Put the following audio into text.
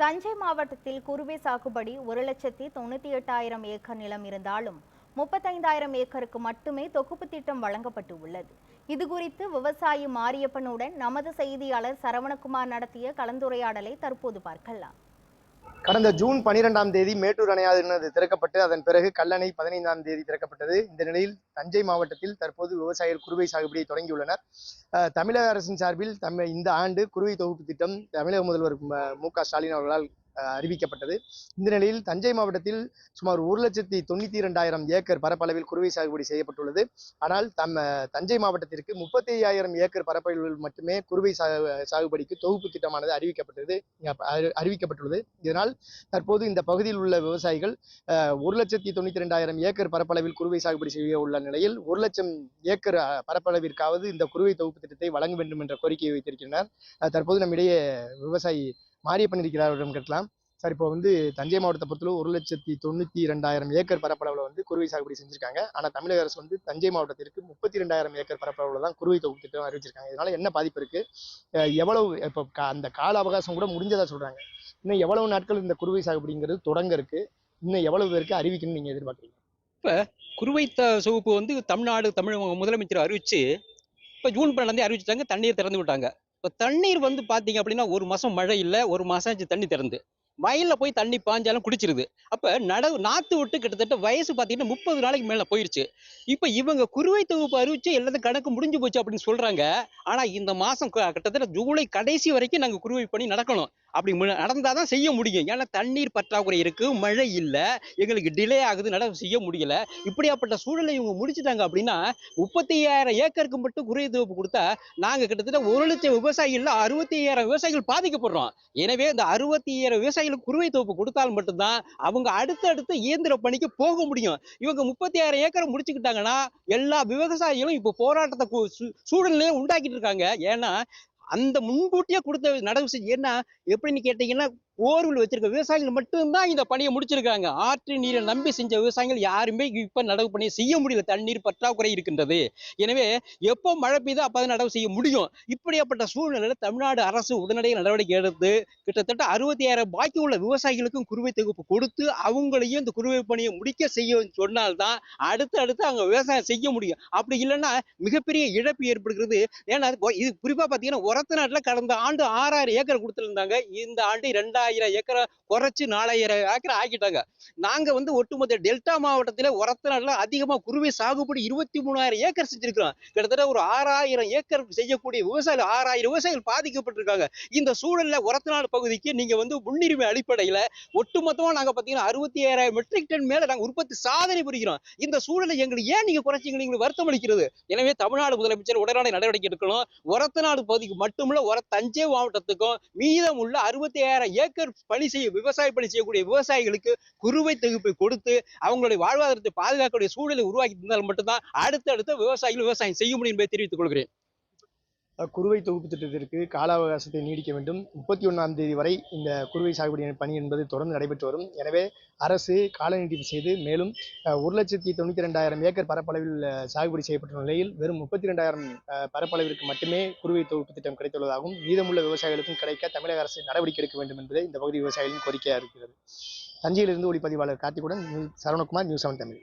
தஞ்சை மாவட்டத்தில் குறுவை சாகுபடி 1,98,000 ஏக்கர் நிலம் இருந்தாலும் 35,000 ஏக்கருக்கு மட்டுமே தொகுப்பு திட்டம் வழங்கப்பட்டு உள்ளது. இதுகுறித்து விவசாயி மாரியப்பனுடன் நமது செய்தியாளர் சரவணகுமார் நடத்திய கலந்துரையாடலை தற்போது பார்க்கலாம். கடந்த ஜூன் 12ஆம் தேதி மேட்டூர் அணையானது திறக்கப்பட்டு அதன் பிறகு கல்லணை 15ஆம் தேதி திறக்கப்பட்டது. இந்த நிலையில் தஞ்சை மாவட்டத்தில் தற்போது விவசாயிகள் குறுவை சாகுபடியை தொடங்கியுள்ளனர். தமிழக அரசின் சார்பில் இந்த ஆண்டு குறுவை தொகுப்பு திட்டம் தமிழக முதல்வர் மு.க. ஸ்டாலின் அவர்களால் அறிவிக்கப்பட்டது. இந்த நிலையில் தஞ்சை மாவட்டத்தில் சுமார் 1,92,000 ஏக்கர் பரப்பளவில் குறுவை சாகுபடி செய்யப்பட்டுள்ளது. ஆனால் தஞ்சை மாவட்டத்திற்கு 35,000 ஏக்கர் பரப்பளவில் மட்டுமே குறுவை சாகுபடிக்கு தொகுப்பு திட்டமானது அறிவிக்கப்பட்டுள்ளது. இதனால் தற்போது இந்த பகுதியில் உள்ள விவசாயிகள் 1,92,000 ஏக்கர் பரப்பளவில் குறுவை சாகுபடி செய்ய உள்ள நிலையில் 1,00,000 ஏக்கர் பரப்பளவிற்காவது இந்த குறுவை தொகுப்பு திட்டத்தை வழங்க வேண்டும் என்ற கோரிக்கையை வைத்திருக்கின்றனர். தற்போது நம்மிடையே விவசாயி மாரியப்பன் இருக்கிறார், அவரிடம் கேட்கலாம். சார், இப்போ தஞ்சை மாவட்டத்தை பொறுத்தவரை 1,92,000 ஏக்கர் பரப்பளவில் குறுவை சாகுபடி செஞ்சிருக்காங்க. ஆனால் தமிழக அரசு தஞ்சை மாவட்டத்திற்கு 32,000 ஏக்கர் பரப்பளவில் தான் குறுவை தொகுப்பு திட்டம் அறிவிச்சிருக்காங்க. இதனால என்ன பாதிப்பு இருக்கு? எவ்வளவு இப்போ அந்த கால அவகாசம் கூட முடிஞ்சதா சொல்றாங்க. இன்னும் எவ்வளவு நாட்கள் இந்த குறுவை சாகுபடிங்கிறது தொடங்க இருக்கு? இன்னும் எவ்வளவு பேருக்கு அறிவிக்கணும்னு நீங்க எதிர்பார்க்குறீங்க? இப்ப குறுவை தொகுப்பு தமிழ் முதலமைச்சர் அறிவிச்சு இப்ப ஜூன் 12 அறிவிச்சிட்டாங்க. தண்ணீர் திறந்து விட்டாங்க. இப்ப தண்ணீர் பாத்தீங்க அப்படின்னா ஒரு மாசம் மழை இல்ல, ஒரு மாசம் தண்ணி திறந்து வயல்ல போய் தண்ணி பாஞ்சாலும் குடிச்சிருது. அப்ப நாத்து விட்டு கிட்டத்தட்ட வயசு பாத்தீங்கன்னா 30 நாளைக்கு மேல போயிருச்சு. இப்ப இவங்க குறுவை தொகுப்பு அறிவிச்சு எல்லாத்தையும் கணக்கு முடிஞ்சு போச்சு அப்படின்னு சொல்றாங்க. ஆனா இந்த மாசம் கிட்டத்தட்ட ஜூலை கடைசி வரைக்கும் நாங்க குறுவை பணி நடக்கணும். அப்படி நடந்தாதான் செய்ய முடியும். ஏன்னா தண்ணீர் பற்றாக்குறை இருக்கு, மழை இல்ல, எங்களுக்கு டிலே ஆகுது, நடவு செய்ய முடியல. இப்படியாப்பட்ட சூழலை இவங்க முடிச்சுட்டாங்க அப்படின்னா 35,000 ஏக்கருக்கு மட்டும் குறுவை தொகுப்பு கொடுத்தா நாங்க கிட்டத்தட்ட 1,00,000 விவசாயிகள் 65,000 விவசாயிகள் பாதிக்கப்படுறோம். எனவே இந்த 65,000 விவசாயிகளுக்கு குறுவை தொகுப்பு கொடுத்தால் மட்டும்தான் அவங்க அடுத்தடுத்த இயந்திர பணிக்கு போக முடியும். இவங்க 35,000 ஏக்கரை முடிச்சுக்கிட்டாங்கன்னா எல்லா விவசாயிகளும் இப்ப போராட்டத்தை சூழ்நிலையை உண்டாக்கிட்டு இருக்காங்க. ஏன்னா அந்த முன்கூட்டியே கொடுத்த நடவு செய்ய என்ன எப்படின்னு கேட்டீங்கன்னா, போர்வில் வச்சிருக்க விவசாயிகள் மட்டும்தான் இந்த பணியை முடிச்சிருக்காங்க. ஆற்று நீரை நம்பி செஞ்ச விவசாயிகள் யாருமே இப்ப நடவு பணியை செய்ய முடியல. தண்ணீர் பற்றாக்குறை இருக்கின்றது. எனவே எப்போ மழை பெய்தோ அப்பதான் நடவு செய்ய முடியும். இப்படியாப்பட்ட சூழ்நிலையில தமிழ்நாடு அரசு உடனடியாக நடவடிக்கை எடுத்து கிட்டத்தட்ட 65,000 பாக்கி உள்ள விவசாயிகளுக்கும் குறுவை தொகுப்பு கொடுத்து அவங்களையும் இந்த குறுவை பணியை முடிக்க செய்ய சொன்னால்தான் அடுத்து அவங்க விவசாயம் செய்ய முடியும். அப்படி இல்லைன்னா மிகப்பெரிய இழப்பு ஏற்படுகிறது. ஏன்னா இது குறிப்பா பாத்தீங்கன்னா ஒரத்த நாட்டுல கடந்த ஆண்டு 6,000 ஏக்கர் கொடுத்திருந்தாங்க. இந்த ஆண்டு 2,000 ஏக்கரை குறைச்சு 4,000 ஏக்கர் ஆக்கிட்டாங்க. நாங்க ஒட்டுமொத்த டெல்டா மாவட்டத்தில ஒரத்த நாட்டுல அதிகமா குறுவை சாகுபடி 23,000 ஏக்கர் செஞ்சிருக்கிறோம். கிட்டத்தட்ட ஒரு 6,000 ஏக்கர் செய்யக்கூடிய விவசாயிகள் 6,000 விவசாயிகள் பாதிக்கப்பட்டிருக்காங்க. இந்த சூழல்ல ஒரத்த நாடு பகுதிக்கு நீங்க முன்னுரிமை அடிப்படையில ஒட்டுமொத்தமா நாங்க பாத்தீங்கன்னா 67,000 மெட்ரிக் டன் மேல நாங்க உற்பத்தி சாதனை புரிகிறோம். இந்த சூழலை எங்களுக்கு ஏன் நீங்க குறைச்சிங்க? நீங்க வருத்தம் அளிக்கிறது. எனவே தமிழ்நாடு முதலமைச்சர் உடனடி நடவடிக்கை எடுக்கணும். ஒரத்த நாடு பகுதிக்கு மட்டுமல்ல தஞ்சை மாவட்டத்துக்கும் மீதம் உள்ள 65,000 ஏக்கர் விவசாய பணி செய்யக்கூடிய விவசாயிகளுக்கு குறுவை தொகுப்பை கொடுத்து அவங்களுடைய வாழ்வாதாரத்தை பாதுகாக்கக்கூடிய சூழலை உருவாக்கி இருந்தால் மட்டும்தான் அடுத்தடுத்த விவசாயிகள் விவசாயம் செய்ய முடியும் என்பதை தெரிவித்துக் கொள்கிறேன். குறுவை தொகுப்பு திட்டத்திற்கு கால அவகாசத்தை நீடிக்க வேண்டும். 31ஆம் தேதி வரை இந்த குறுவை சாகுபடி பணி என்பது தொடர்ந்து நடைபெற்று வரும். எனவே அரசு கால நீட்டிப்பு செய்து மேலும் 1,92,000 ஏக்கர் பரப்பளவில் சாகுபடி செய்யப்பட்ட நிலையில் வெறும் 32,000 பரப்பளவிற்கு மட்டுமே குறுவை தொகுப்பு திட்டம் கிடைத்துள்ளதாகவும் மீதமுள்ள விவசாயிகளுக்கும் கிடைக்க தமிழக அரசு நடவடிக்கை எடுக்க வேண்டும் என்பதே இந்த பகுதி விவசாயிகளின் கோரிக்கையாக இருக்கிறது. தஞ்சையிலிருந்து ஒளிப்பதிவாளர் கார்த்திகுடன் சரவணகுமார், நியூஸ் 7 தமிழ்.